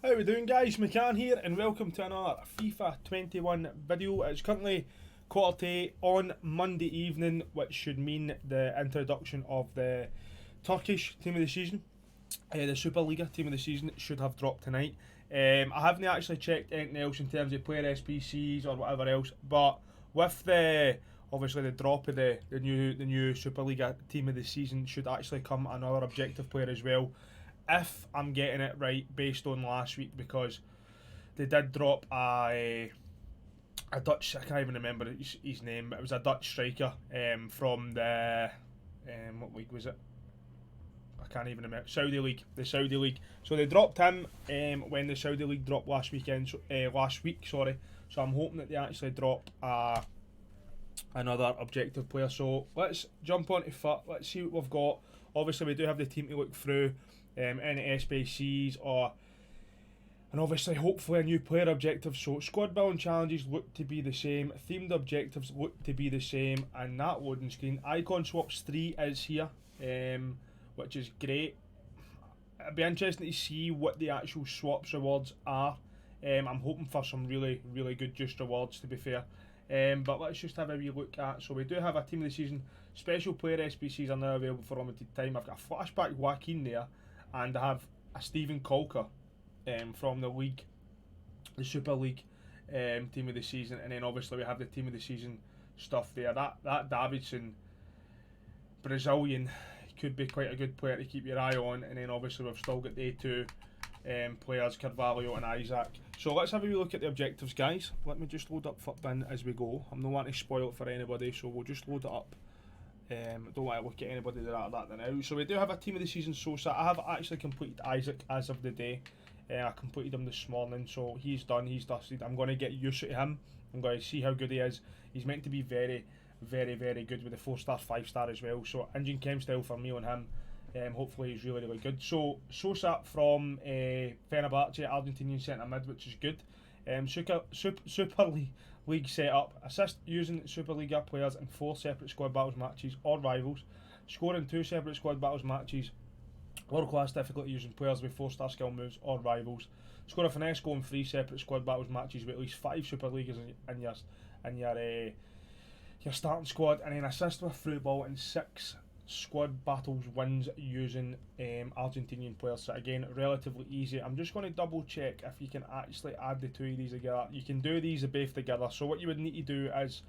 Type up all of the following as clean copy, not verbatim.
How we doing, guys? McCann here and welcome to another FIFA 21 video. It's currently 8:15 on Monday evening, which should mean the introduction of the Turkish team of the season. The Superliga team of the season should have dropped tonight. I haven't actually checked anything else in terms of player SBCs or whatever else, but with the obviously the drop of the new Superliga team of the season should actually come another objective player as well, if I'm getting it right based on last week, because they did drop a Dutch, I can't even remember his name, but it was a Dutch striker from the what league was it? I can't even remember. The Saudi League. So they dropped him when the Saudi League dropped last week. So I'm hoping that they actually drop another objective player. So let's jump on to FUT. Let's see what we've got. Obviously, we do have the team to look through. Any SBCs and obviously hopefully a new player objective. So squad building challenges look to be the same, themed objectives look to be the same, and that loading screen icon swaps 3 is here, which is great. It'll be interesting to see what the actual swaps rewards are. I'm hoping for some really good just rewards, to be fair. But let's just have a wee look at. So we do have a team of the season special player SBCs are now available for limited time. I've got a flashback JOAQUIN there, and I have a CAULKER from the league, the Super League team of the season, and then obviously we have the team of the season stuff there. That Davidson Brazilian could be quite a good player to keep your eye on, and then obviously we've still got the A2 players, Carvalho and Isaac. So let's have a wee look at the objectives, guys. Let me just load up FUTBin as we go. I'm not wanting to spoil it for anybody, so we'll just load it up. Don't want to look at anybody that now. So we do have a team of the season Sosa. I have actually completed Isaac as of the day. I completed him this morning, so he's done, he's dusted. I'm going to get used to him. I'm going to see how good he is. He's meant to be very good with the 4-star, 5-star as well. So engine chem style for me on him. Hopefully he's really good. So Sosa from Fenerbahce, Argentinian centre mid, which is good. Super League setup. Assist using Superliga players in 4 separate squad battles matches or rivals. Scoring 2 separate squad battles matches. World class difficulty using players with 4-star skill moves or rivals. Score a finesse goal in 3 separate squad battles matches with at least 5 Superligas in your starting squad, and then assist with through ball in 6 squad battles wins using Argentinian players. So again, relatively easy. I'm just going to double check if you can actually add the 2 of these together. You can do these both together. So what you would need to do is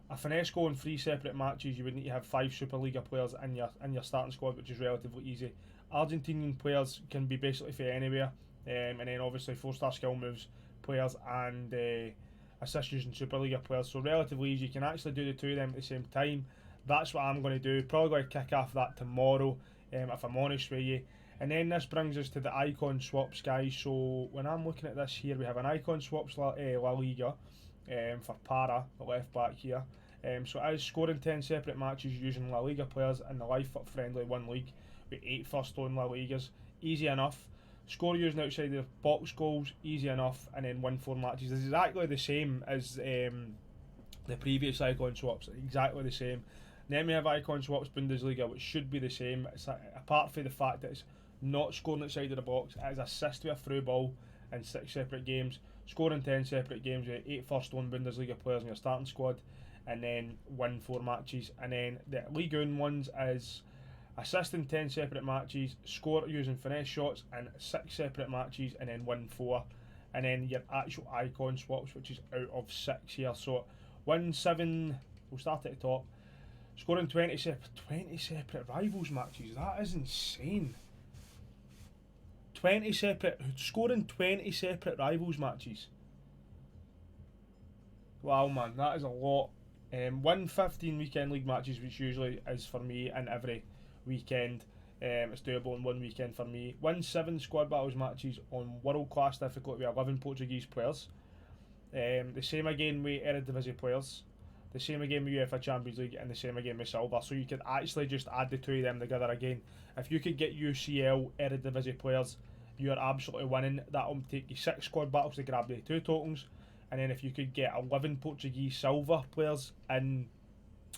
a finesse goal in 3 separate matches. You would need to have 5 Superliga players in your starting squad, which is relatively easy. Argentinian players can be basically for anywhere, and then obviously 4-star skill moves players and assist using Superliga players. So relatively easy. You can actually do the 2 of them at the same time. That's what I'm going to do. Probably going to kick off that tomorrow, if I'm honest with you. And then this brings us to the icon swaps, guys. So when I'm looking at this here, we have an icon swaps La Liga for Para, the left back here. So it is scoring 10 separate matches using La Liga players in the live FUT friendly 1 league with 8 first-on La Ligas. Easy enough. Score using outside the box goals, easy enough. And then win 4 matches. This is exactly the same as the previous icon swaps. Exactly the same. Then we have icon swaps Bundesliga, which should be the same. It's apart from the fact that it's not scoring outside of the box, it is assist with a through ball in 6 separate games, scoring 10 separate games with 8 first-on Bundesliga players in your starting squad, and then win 4 matches. And then the LIGA ones is assisting 10 separate matches, score using finesse shots in 6 separate matches, and then win 4. And then your actual icon swaps, which is out of 6 here. So win 7. We'll start at the top. Scoring 20 separate rivals matches. That is insane. Scoring 20 separate rivals matches. Wow, man, that is a lot. Win 15 weekend league matches, which usually is for me in every weekend. It's doable in 1 weekend for me. Win 7 squad battles matches on world class difficulty with 11 Portuguese players. The same again with Eredivisie players. The same again with UEFA Champions League, and the same again with Silver. So you could actually just add the 2 of them together again. If you could get UCL Eredivisie players, you're absolutely winning. That'll take you 6 squad battles to grab the 2 tokens. And then if you could get 11 Portuguese Silver players in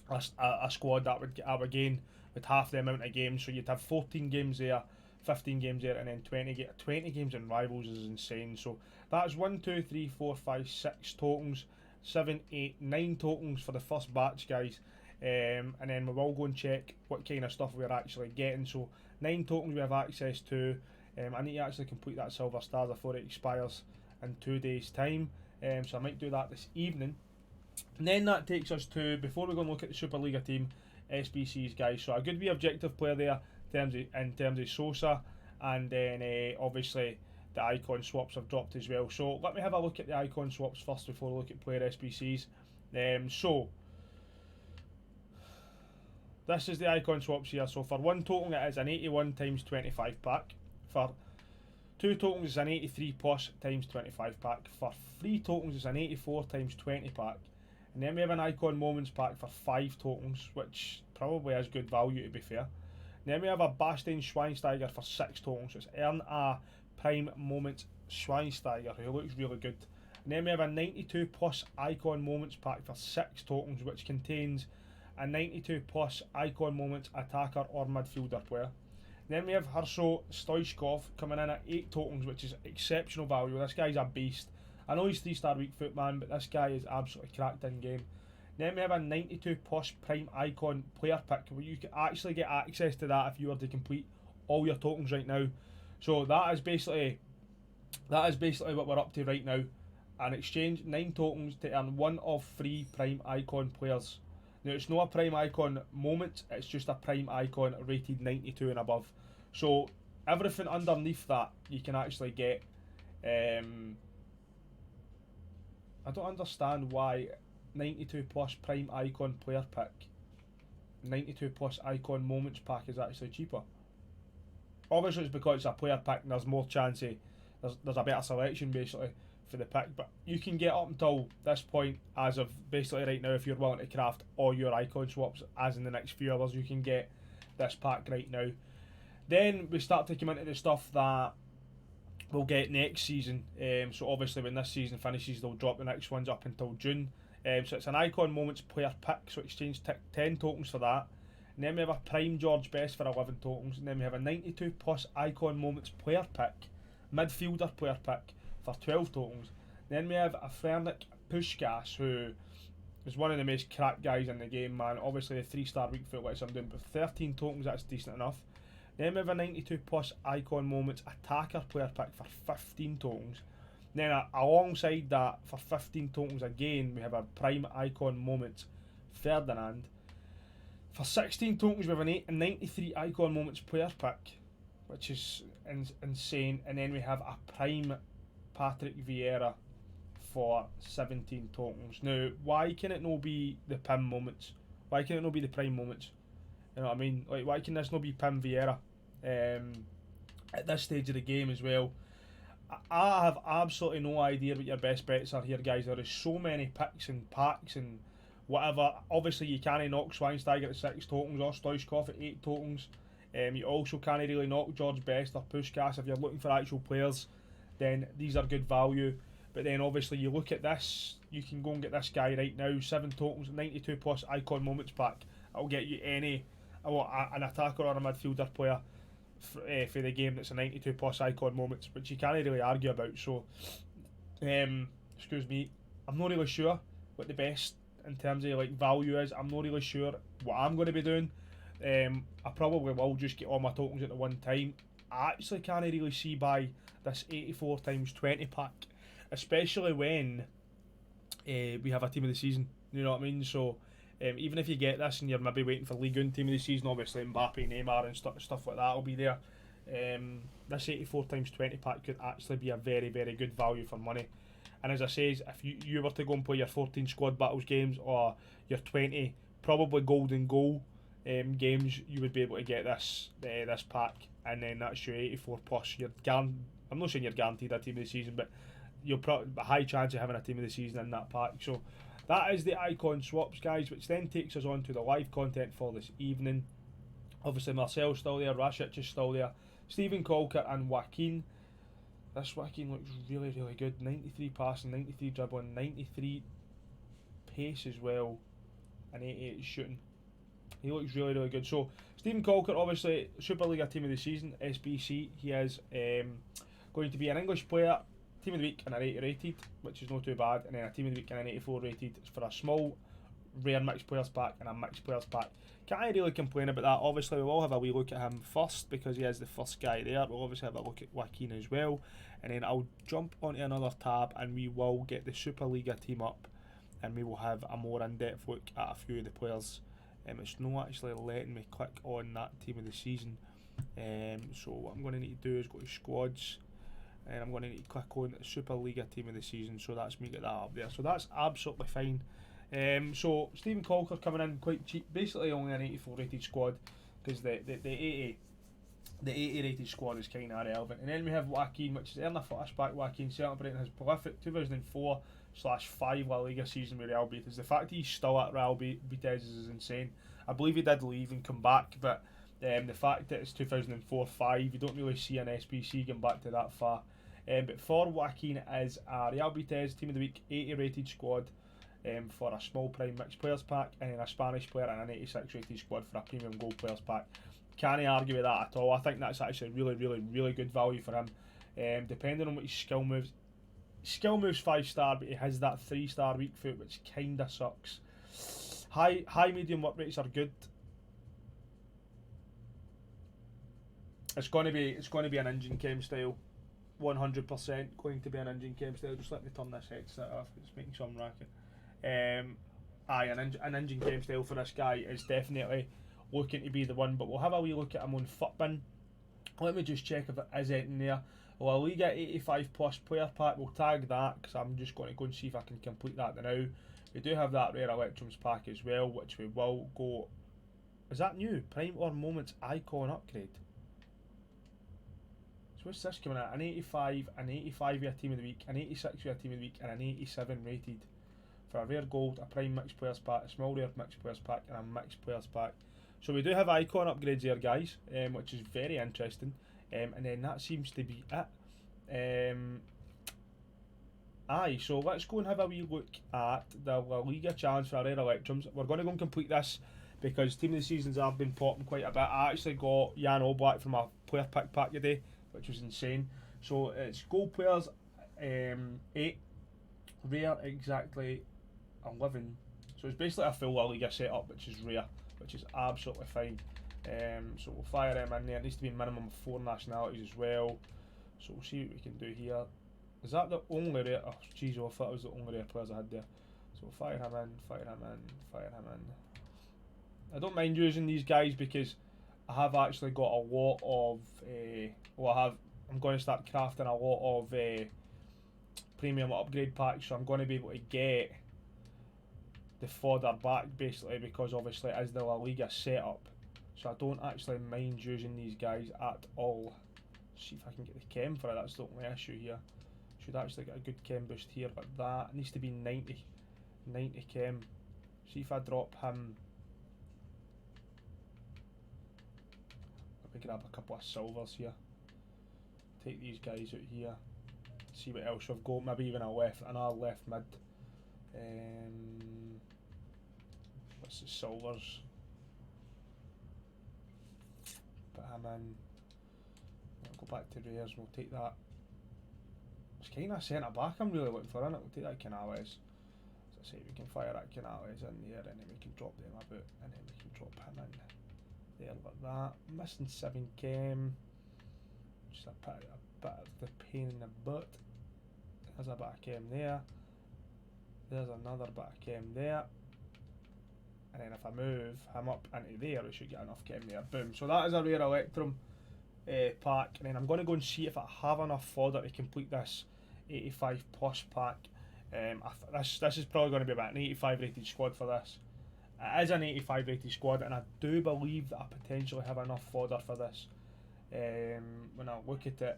a squad, that would again with half the amount of games. So you'd have 14 games there, 15 games there, and then 20 games in Rivals is insane. So that's 1, 2, 3, 4, 5, 6 tokens, 7, 8, 9 tokens for the first batch, guys. And then we will go and check what kind of stuff we're actually getting. So 9 tokens we have access to. I need to actually complete that Silver Star before it expires in 2 days' time. So I might do that this evening. And then that takes us to, before we go and look at the Superliga team, SBCs, guys. So a good wee objective player there in terms of Sosa, and then obviously the icon swaps have dropped as well. So let me have a look at the icon swaps first before we look at player SBCs. So this is the icon swaps here. So for 1 token it is an 81 times 25 pack. For 2 tokens it's an 83 plus times 25 pack. For 3 tokens it's an 84 times 20 pack. And then we have an icon moments pack for 5 tokens, which probably has good value, to be fair. And then we have a Bastian Schweinsteiger for 6 tokens, so it's earn a prime moments Schweinsteiger, who looks really good. And then we have a 92 plus icon moments pack for 6 tokens, which contains a 92 plus icon moments attacker or midfielder player. And then we have Herso Stoichkov coming in at 8 tokens, which is exceptional value. This guy's a beast. I know he's 3-star weak foot man, but this guy is absolutely cracked in game. Then we have a 92 plus prime icon player pick, where you can actually get access to that if you were to complete all your tokens right now. So that is basically what we're up to right now. And exchange 9 tokens to earn 1 of 3 prime icon players. Now it's not a prime icon moment, it's just a prime icon rated 92 and above. So everything underneath that you can actually get. I don't understand why 92 plus prime icon player pick, 92 plus icon moments pack is actually cheaper. Obviously it's because it's a player pick and there's more chance of, there's a better selection basically for the pick, but you can get up until this point, as of basically right now, if you're willing to craft all your icon swaps, as in the next few hours, you can get this pack right now. Then we start to come into the stuff that we'll get next season. So obviously when this season finishes, they'll drop the next ones up until June. So it's an icon moments player pick, so exchange 10 tokens for that. And then we have a prime George Best for 11 tokens. And then we have a 92 plus icon moments player pick, midfielder player pick for 12 tokens. Then we have a Fernic Puskás, who is one of the most cracked guys in the game, man. Obviously a 3-star weak foot, which I'm doing, but 13 tokens, that's decent enough. Then we have a 92 plus icon moments attacker player pick for 15 tokens. Then alongside that, for 15 tokens again, we have a prime icon moments Ferdinand. For 16 tokens we have a 93 icon moments player pick, which is insane. And then we have a prime Patrick Vieira for 17 tokens. Now, why can it not be the PIM moments? Why can it not be the prime moments? You know what I mean? Like, why can this not be Pim Vieira at this stage of the game as well? I have absolutely no idea what your best bets are here, guys. There is so many picks and packs and whatever. Obviously, you can't knock Schweinsteiger at 6 tokens or Stoichkov at 8 tokens. You also can't really knock George Best or Puskás. If you're looking for actual players, then these are good value. But then obviously you look at this, you can go and get this guy right now, 7 tokens, 92 plus icon moments pack. It'll get you an attacker or a midfielder player for the game that's a 92 plus icon moments, which you can't really argue about. So excuse me, I'm not really sure what the best in terms of like value is. I'm not really sure what I'm going to be doing. I probably will just get all my tokens at the one time. I actually can't really see by this 84 times 20 pack, especially when we have a team of the season, you know what I mean? So even if you get this and you're maybe waiting for Liga team of the season, obviously Mbappe, Neymar and stuff like that will be there. This 84 times 20 pack could actually be a very, very good value for money. And as I says, if you were to go and play your 14 squad battles games or your 20 probably golden goal games, you would be able to get this pack, and then that's your 84 plus. I'm not saying you're guaranteed a team of the season, but you'll probably a high chance of having a team of the season in that pack. So that is the icon swaps, guys, which then takes us on to the live content for this evening. Obviously Marcel's still there, Rasic is still there, Stephen CAULKER and JOAQUIN. This JOAQUIN looks really, really good. 93 passing, 93 dribbling, 93 pace as well, and 88 shooting. He looks really, really good. So Stephen CAULKER, obviously Superliga Team of the Season, SBC. He is going to be an English player, Team of the Week and an 80 rated, which is not too bad, and then a Team of the Week and an 84 rated. It's for a small, rare mixed players pack and a mixed players pack. Can't really complain about that. Obviously, we will have a wee look at him first because he is the first guy there. We'll obviously have a look at JOAQUIN as well, and then I'll jump onto another tab and we will get the Superliga team up, and we will have a more in-depth look at a few of the players. It's not actually letting me click on that Team of the Season. So what I'm going to need to do is go to squads, and I'm going to need to click on the Superliga Team of the Season. So that's me, get that up there. So that's absolutely fine. So Stephen CAULKER coming in quite cheap, basically only an 84 rated squad, because the 80 rated squad is kind of irrelevant. And then we have JOAQUIN, which is earning a flashback. JOAQUIN celebrating his prolific 2004/5 La Liga season with Real Betis. The fact he's still at Real Betis is insane. I believe he did leave and come back, but the fact that it's 2004/5, you don't really see an SBC going back to that far. But for JOAQUIN is a Real Betis Team of the Week 80 rated squad, for a small prime mixed players pack, and then a Spanish player and an 86 rated squad for a premium gold players pack. Can't argue with that at all. I think that's actually really, really, really good value for him. Depending on what his skill moves 5-star, but he has that 3-star weak foot, which kinda sucks. High medium work rates are good. It's going to be an engine chem style, 100% going to be an engine chem style. Just let me turn this headset off. It's making some racket. An engine chem style for this guy is definitely looking to be the one, but we'll have a wee look at him on Futbin. Let me just check if it is in there. La Liga 85 plus player pack, we'll tag that because I'm just going to go and see if I can complete that now. We do have that rare Electrums pack as well, which we will go. Is that new? Prime or Moments icon upgrade. So what's this coming at? An 85 via Team of the Week, an 86 via Team of the Week, and an 87 rated. For a rare gold, a prime mixed players pack, a small rare mixed players pack, and a mixed players pack. So we do have icon upgrades there, guys, which is very interesting. And then that seems to be it. So let's go and have a wee look at the La Liga challenge for our rare Electrums. We're going to go and complete this because Team of the Seasons have been popping quite a bit. I actually got Jan Oblak from a player pick pack today, which was insane. So it's gold players 8, rare exactly 11. So it's basically a full La Liga setup, which is rare, which is absolutely fine. So we'll fire them in there. It needs to be a minimum of 4 nationalities as well. So we'll see what we can do here. Is that the only rare? Oh jeez, I thought it was the only rare players I had there. So we'll fire him in, fire him in, fire him in. I don't mind using these guys because I have actually got a lot of I'm going to start crafting a lot of premium upgrade packs, so I'm going to be able to get the fodder back basically, because obviously it is the La Liga setup, so I don't actually mind using these guys at all. See if I can get the chem for it. That's the only issue here. Should actually get a good chem boost here, but that needs to be 90 chem. See if I drop him. Let me grab a couple of silvers here, take these guys out here, see what else we've got. Maybe even another left mid. What's the silvers? Put him in. We'll go back to rares. We'll take that. It's kind of centre back I'm really looking for, isn't it? We'll take that Canales. As I say, we can fire that Canales in there, and then we can drop them a bit, and then we can drop him in there like that. Missing 7 chem. Just a bit of the pain in the butt. There's a bit of chem there. There's another bit of chem there. And then if I move him up into there, we should get enough chem there. Boom. So that is a rare Electrum pack. And then I'm going to go and see if I have enough fodder to complete this 85 plus pack. This is probably going to be about an 85 rated squad for this. It is an 85 rated squad, and I do believe that I potentially have enough fodder for this. When I look at it,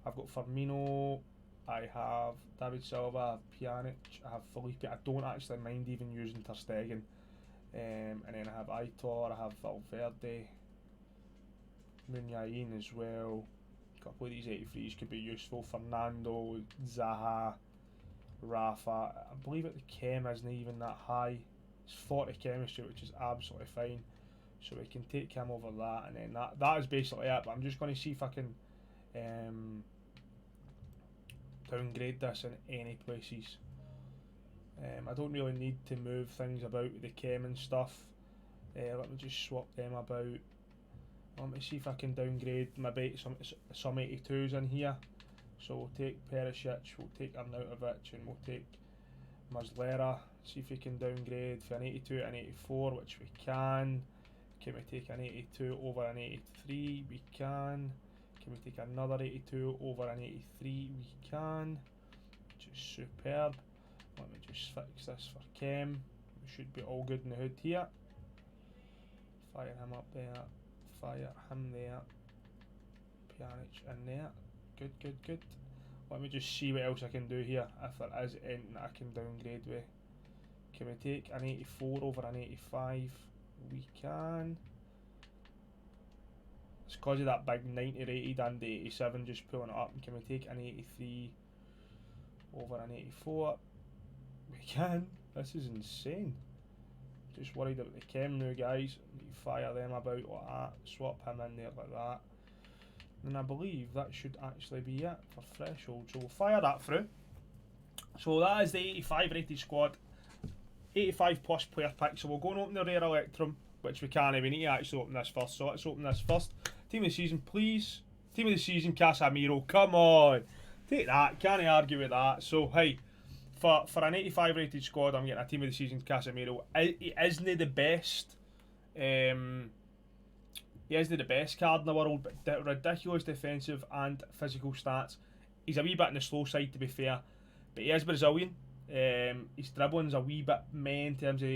I've got Firmino, I have David Silva, I have Pjanic, I have Felipe. I don't actually mind even using Ter Stegen. And then I have Aitor, I have Valverde, Muniain as well. A couple of these 83s could be useful. Fernando, Zaha, Rafa. I believe that the chem isn't even that high. It's 40 chemistry, which is absolutely fine. So we can take him over that, and then that is basically it. But I'm just going to see if I can downgrade this in any places. I don't really need to move things about with the chem and stuff. Let me just swap them about. Let me see if I can downgrade maybe some 82s in here. So we'll take Perisic, we'll take Arnautovic, and we'll take Muslera. See if we can downgrade for an 82 and 84, which we can. Can we take an 82 over an 83? We can. Can we take another 82 over an 83? We can. Which is superb. Let me just fix this for Chem. We should be all good in the hood here. Fire him up there. Fire him there. Pjanic in there. Good, good, good. Let me just see what else I can do here. If there is anything I can downgrade with. Can we take an 84 over an 85? We can. It's because of that big 90 rated and the 87 just pulling it up. Can we take an 83 over an 84? We can. This is insane. Just worried about the chem now, guys. You fire them about like that. Swap him in there like that. And I believe that should actually be it for threshold. So we'll fire that through. So that is the 85 rated squad. 85 plus player pick. So we'll go and open the rare Electrum, which we can. We need to actually open this first. So let's open this first. Team of the season, please. Team of the season, Casemiro. Come on. Take that. Can't argue with that. So, hey, for an 85 rated squad, I'm getting a team of the season, Casemiro. He isn't the best. He isn't the best card in the world, but ridiculous defensive and physical stats. He's a wee bit on the slow side, to be fair, but he is Brazilian. His dribbling's a wee bit meh in terms of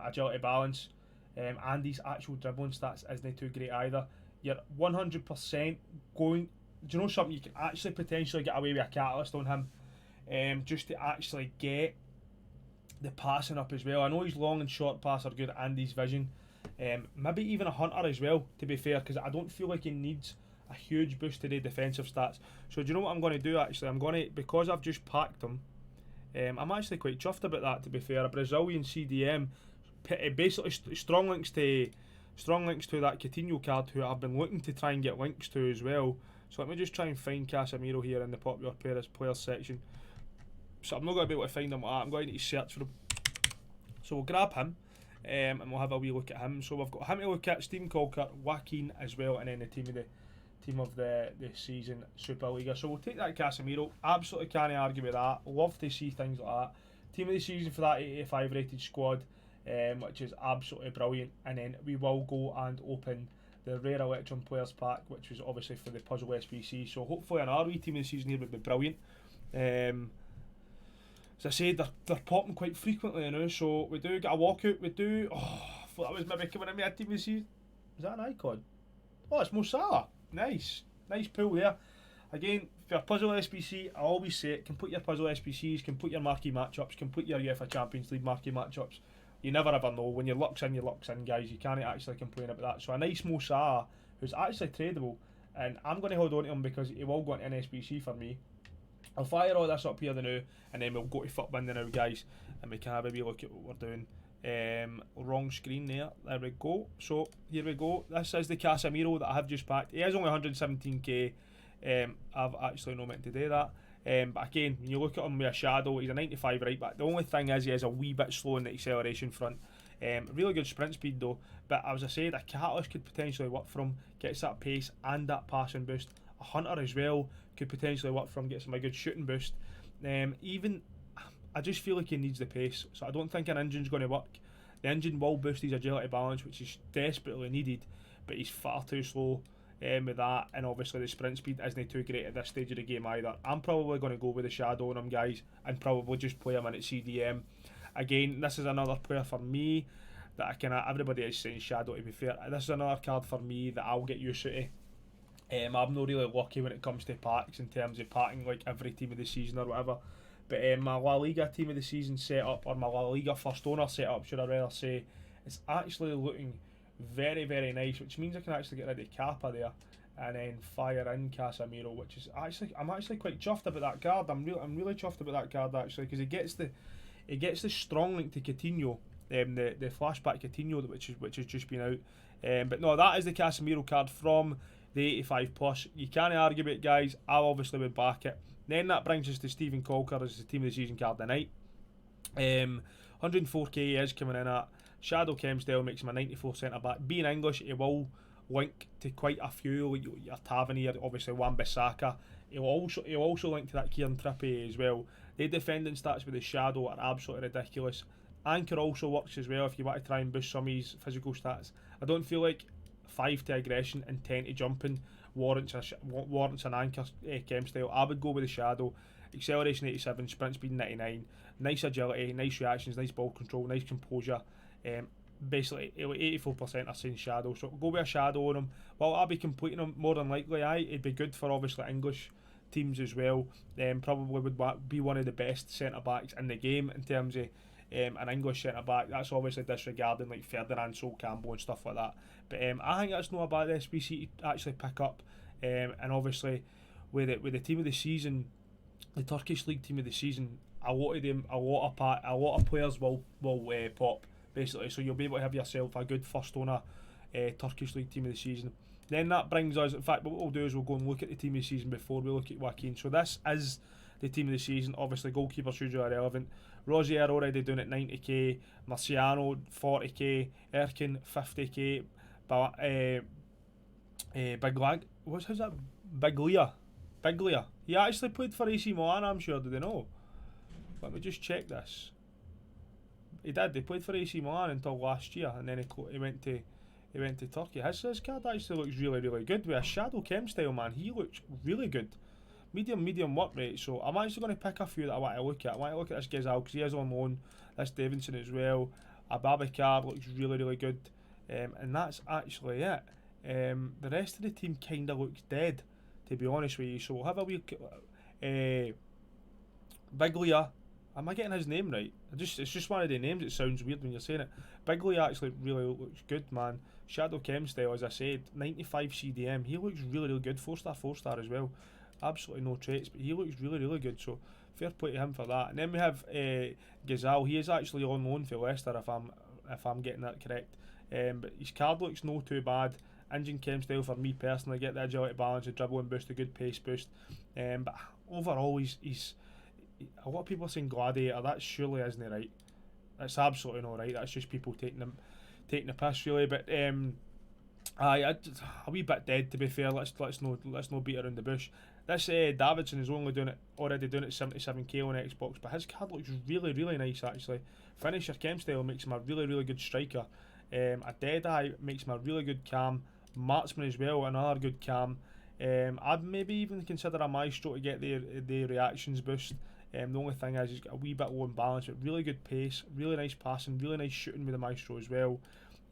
agility balance, and his actual dribbling stats isn't too great either. You're 100% going. Do you know something? You can actually potentially get away with a catalyst on him, just to actually get the passing up as well. I know his long and short pass are good, and his vision. Maybe even a hunter as well, to be fair, because I don't feel like he needs a huge boost to the defensive stats. So do you know what I'm going to do actually? I'm going to, because I've just packed him, I'm actually quite chuffed about that, to be fair. A Brazilian CDM, basically strong links to that Coutinho card, who I've been looking to try and get links to as well. So let me just try and find Casemiro here in the popular players section. So I'm not going to be able to find him like that. I'm going to need to search for him. So we'll grab him. And we'll have a wee look at him. So we've got him to look at, Steven CAULKER, JOAQUIN as well, and then the team of the season, Superliga. So we'll take that Casemiro. Absolutely can't argue with that. Love to see things like that. Team of the season for that 85 rated squad, which is absolutely brilliant. And then we will go and open the rare Electrum players pack, which was obviously for the puzzle SBC. So hopefully an RE team of the season here would be brilliant. As I said, they're popping quite frequently now, so we do get a walkout. We do. Oh, I thought that was maybe coming in with a team of the season. Is that an icon? Oh, it's Mo Salah. Nice pull there. Again, for a puzzle SBC, I always say it. Can put your puzzle SBCs, can put your marquee matchups, can put your UEFA Champions League marquee matchups. You never ever know. When your luck's in, guys. You can't actually complain about that. So a nice Mo Salah, who's actually tradable, and I'm going to hold on to him because he will go into an SBC for me. I'll fire all this up here now, and then we'll go to Footbinder now, guys, and we can have a wee look at what we're doing. Wrong screen there. There we go. So here we go. This is the Casemiro that I have just packed. He is only 117k. I've actually not meant to do that. But again, when you look at him with a shadow, he's a 95 right back. The only thing is he is a wee bit slow in the acceleration front. Really good sprint speed though. But as I said, a catalyst could potentially work for him. Gets that pace and that passing boost. A hunter as well could potentially work for him. Gets him a good shooting boost. Even I just feel like he needs the pace. So I don't think an engine's going to work. The engine will boost his agility balance, which is desperately needed. But he's far too slow. With that, and obviously the sprint speed isn't too great at this stage of the game either. I'm probably going to go with the shadow on him, guys, and probably just play him in at CDM. Again, this is another player for me that I can. Everybody is saying shadow, to be fair. This is another card for me that I'll get used to. I'm not really lucky when it comes to packs in terms of packing like every team of the season or whatever. But my La Liga team of the season setup, or my La Liga first owner setup, should I rather say, it's actually looking very, very nice, which means I can actually get rid of Kappa there and then fire in Casemiro, which is actually, I'm actually quite chuffed about that card. I'm really chuffed about that card actually, because it gets the strong link to Coutinho, the flashback Coutinho which has just been out. But no, that is the Casemiro card from the 85 plus. You can't argue about it, guys. I obviously would back it. Then that brings us to Stephen CAULKER as the team of the season card tonight. 104k is coming in at. Shadow Kemsdale makes him a 94 centre back. Being English, he will link to quite a few, like your Tavernier, obviously Wan-Bissaka. He'll also link to that Kieran Trippier as well. The defending stats with the Shadow are absolutely ridiculous. Anchor also works as well if you want to try and boost some of his physical stats. I don't feel like 5 to aggression and 10 to jumping warrants an Anchor Kemsdale. I would go with the Shadow. Acceleration 87, sprint speed 99, nice agility, nice reactions, nice ball control, nice composure. Basically 84% are saying Shadow, so go with a Shadow on him. Well, I'll be completing him more than likely. It'd be good for obviously English teams as well. Probably would be one of the best centre backs in the game in terms of an English centre back. That's obviously disregarding like Ferdinand, Sol Campbell and stuff like that. But I think that's not a bad SBC to actually pick up. And obviously with the team of the season, the Turkish League team of the season, a lot of players will pop basically. So you'll be able to have yourself a good first owner Turkish League team of the season. Then that brings us, in fact, what we'll do is we'll go and look at the team of the season before we look at JOAQUIN. So this is the team of the season. Obviously goalkeepers usually are relevant. Rosier already doing it 90k, Marciano 40k, Erkin 50k, Biglia. He actually played for AC Milan, I'm sure. Did they know? Let me just check this. He did. He played for AC Milan until last year, and then he went to Turkey. His card actually looks really, really good with a Shadow Chem style, man. He looks really good. Medium work rate. So I'm actually going to pick a few that I want to look at. I want to look at this Gazal because he is on loan. This Davidson as well. Ababakar looks really, really good. And that's actually it. The rest of the team kind of looks dead, to be honest with you. So we'll have a wee Biglia. Am I getting his name right? It's just one of the names. It sounds weird when you're saying it. Biglia actually really looks good, man. Shadow Chem style, as I said, 95 CDM. He looks really, really good. 4-star as well. Absolutely no traits, but he looks really, really good. So fair play to him for that. And then we have Gazal. He is actually on loan for Leicester, if I'm getting that correct. But his card looks no too bad. Engine Chem style for me personally. Get the agility, balance, the dribbling boost, a good pace boost. But overall, he's a lot of people are saying Gladiator. That surely isn't right. That's absolutely not right. That's just people taking the piss, really. But a wee bit dead, to be fair. Let's not beat around the bush. This Davidson is already doing it 77k on Xbox, but his card looks really, really nice actually. Finisher Chem style makes him a really, really good striker. A Deadeye makes him a really good cam. Marksman as well, another good cam. I'd maybe even consider a Maestro to get the reactions boost. The only thing is he's got a wee bit low in balance, but really good pace, really nice passing, really nice shooting with the Maestro as well.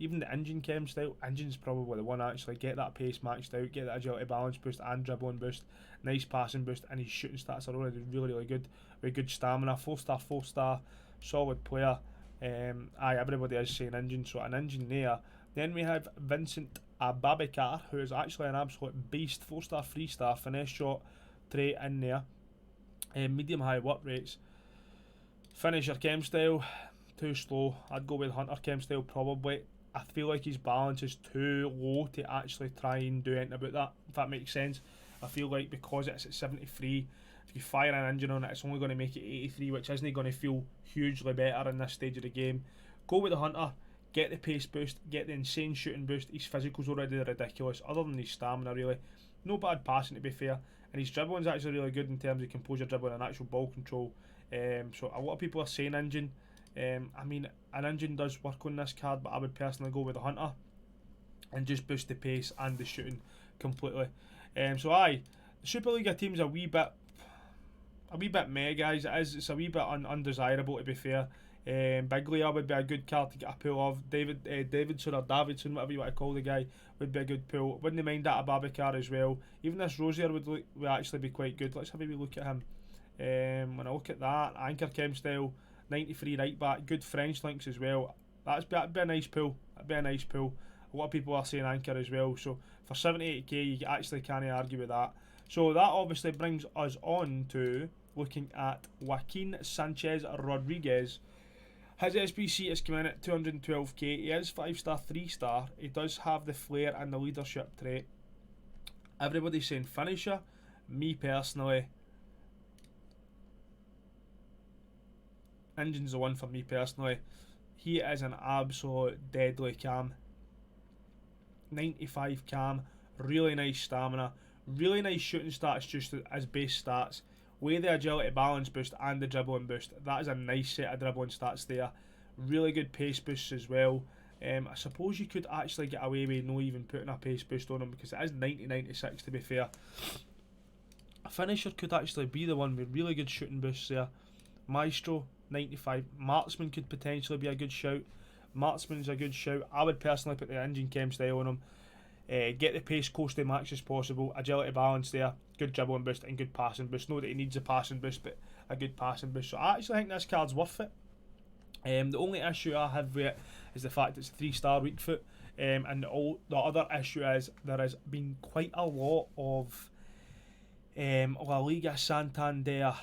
Even the Engine Chem style, Engine's probably the one actually. Get that pace maxed out, get that agility balance boost and dribbling boost, nice passing boost, and his shooting stats are already really, really good. With good stamina, 4-star, solid player. Everybody is saying Engine, so an Engine there. Then we have Vincent Ababakar, who is actually an absolute beast, 4-star, 3-star, finesse shot trait in there. Medium high work rates. Finisher Chem style, too slow. I'd go with Hunter Chem style probably. I feel like his balance is too low to actually try and do anything about that, if that makes sense. I feel like because it's at 73, if you fire an engine on it, it's only going to make it 83, which isn't going to feel hugely better in this stage of the game. Go with the Hunter, get the pace boost, get the insane shooting boost. His physical's already ridiculous, other than his stamina really. No bad passing, to be fair. And his dribbling's actually really good in terms of composure dribbling and actual ball control. So a lot of people are saying Engine. I mean, an Engine does work on this card, but I would personally go with the Hunter and just boost the pace and the shooting completely. The Superliga team's a wee bit meh, guys. It's a wee bit undesirable, to be fair. Biglia would be a good card to get a pull of. Davidson, whatever you want to call the guy, would be a good pull. Wouldn't mind that Ababakar as well. Even this Rosier would actually be quite good. Let's have a wee look at him. When I look at that, Anchor Chem style, 93 right back, good French links as well. That'd be a nice pull. A lot of people are saying Anchor as well. So for 78k, you actually can't argue with that. So that obviously brings us on to looking at Joaquin Sanchez Rodriguez. His SBC is coming in at 212k. He is 5-star, 3-star. He does have the flair and the leadership trait. Everybody's saying finisher. Me personally, Engine's the one for me personally. He is an absolute deadly cam. 95 cam, really nice stamina, really nice shooting stats just as base stats. With the agility balance boost and the dribbling boost, that is a nice set of dribbling stats there. Really good pace boosts as well. I suppose you could actually get away with no even putting a pace boost on him because it is 90-96 to be fair. A finisher could actually be the one with really good shooting boosts there. Maestro, 95. Marksman could potentially be a good shout. Marksman's a good shout. I would personally put the engine chem style on him. Get the pace close to max as possible. Agility balance there. Good dribbling boost and good passing boost. Not that he needs a passing boost, but a good passing boost. So I actually think this card's worth it. The only issue I have with it is the fact it's a 3-star weak foot. And the other issue is there has been quite a lot of La Liga Santander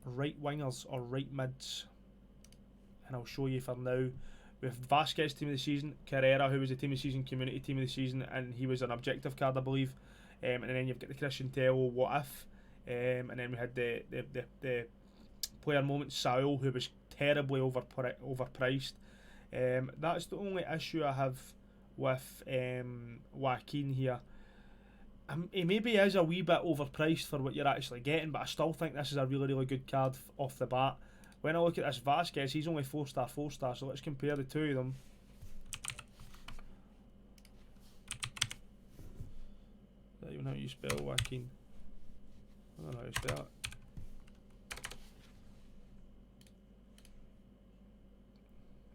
right wingers or right mids. And I'll show you for now. With Vasquez team of the season, Carrera who was the team of the season, community team of the season, and he was an objective card I believe. And then you've got the Christian Tello, What If, and then we had the player moment Saul who was terribly overpriced. That's the only issue I have with JOAQUIN here. He maybe is a wee bit overpriced for what you're actually getting, but I still think this is a really good card off the bat. When I look at this Vasquez, he's only 4-star, 4-star, so let's compare the two of them. Is that even how you spell JOAQUIN? I don't know how to spell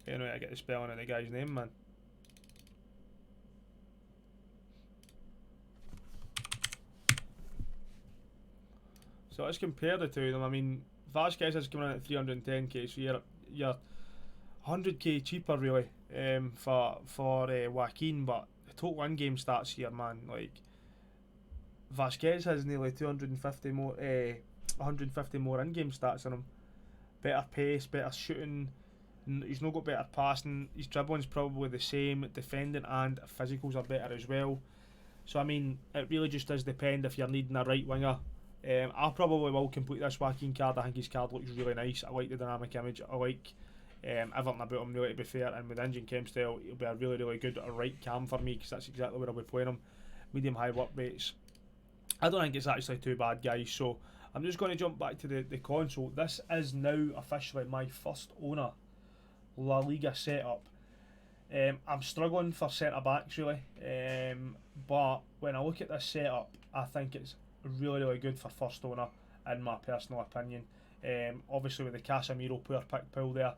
it. Anyway, I get the spelling of the guy's name, man. So let's compare the two of them. I mean, Vasquez is coming in at 310k, so you're 100k cheaper really for JOAQUIN, but the total in-game stats here, man, like Vasquez has nearly 250 more, 150 more in-game stats in him. Better pace, better shooting. He's not got better passing. His dribbling's probably the same. Defending and physicals are better as well. So I mean, it really just does depend if you're needing a right winger. I probably will complete this JOAQUIN card. I think his card looks really nice. I like the dynamic image. I like everything about him really, to be fair. And with engine chem style, he'll be a really good right cam for me because that's exactly where I'll be playing him. Medium high work rates. I don't think it's actually too bad, guys. So I'm just going to jump back to the console. This is now officially my first owner La Liga setup. I'm struggling for centre backs really, but when I look at this setup, I think it's really good for first owner in my personal opinion. Obviously with the Casemiro poor pick pool there,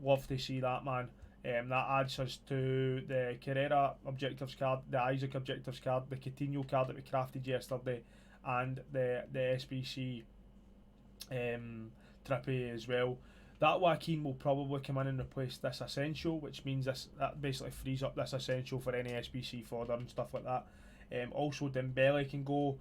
love to see that, man. That adds us to the Carrera objectives card, the Isaac objectives card, the Coutinho card that we crafted yesterday, and the SBC Trippy as well. That JOAQUIN will probably come in and replace this Essential, which means that basically frees up this Essential for any SBC fodder and stuff like that. Also Dembele can go,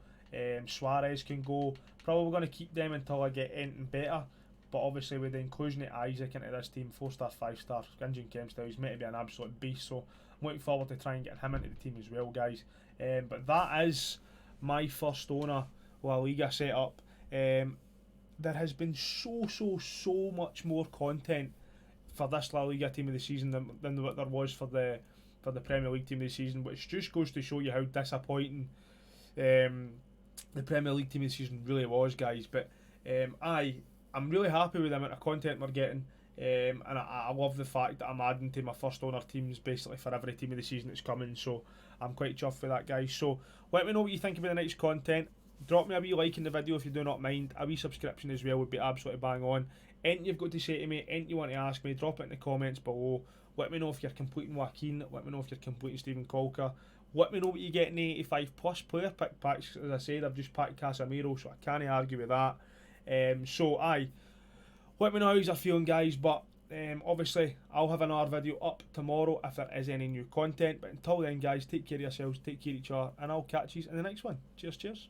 Suarez can go. Probably going to keep them until I get anything better, but obviously with the inclusion of Isaac into this team, 4-star, 5-star, engine chem style, he's meant to be an absolute beast, so I'm looking forward to trying and getting him into the team as well, guys. But that is my first owner La Liga setup. There has been so much more content for this La Liga team of the season than what there was for the Premier League team of the season, which just goes to show you how disappointing the Premier League team of the season really was, guys. But I'm really happy with the amount of content we're getting, and I love the fact that I'm adding to my first owner teams basically for every team of the season that's coming, so I'm quite chuffed with that, guys. So let me know what you think about the next content. Drop me a wee like in the video if you do not mind. A wee subscription as well would be absolutely bang on. Anything you've got to say to me, anything you want to ask me, drop it in the comments below. Let me know if you're completing JOAQUIN. Let me know if you're completing Stephen CAULKER. Let me know what you get in 85 plus player pick packs. As I said, I've just packed Casemiro, so I can't argue with that. Let me know how you're feeling, guys. But obviously, I'll have another video up tomorrow if there is any new content. But until then, guys, take care of yourselves, take care of each other, and I'll catch you in the next one. Cheers.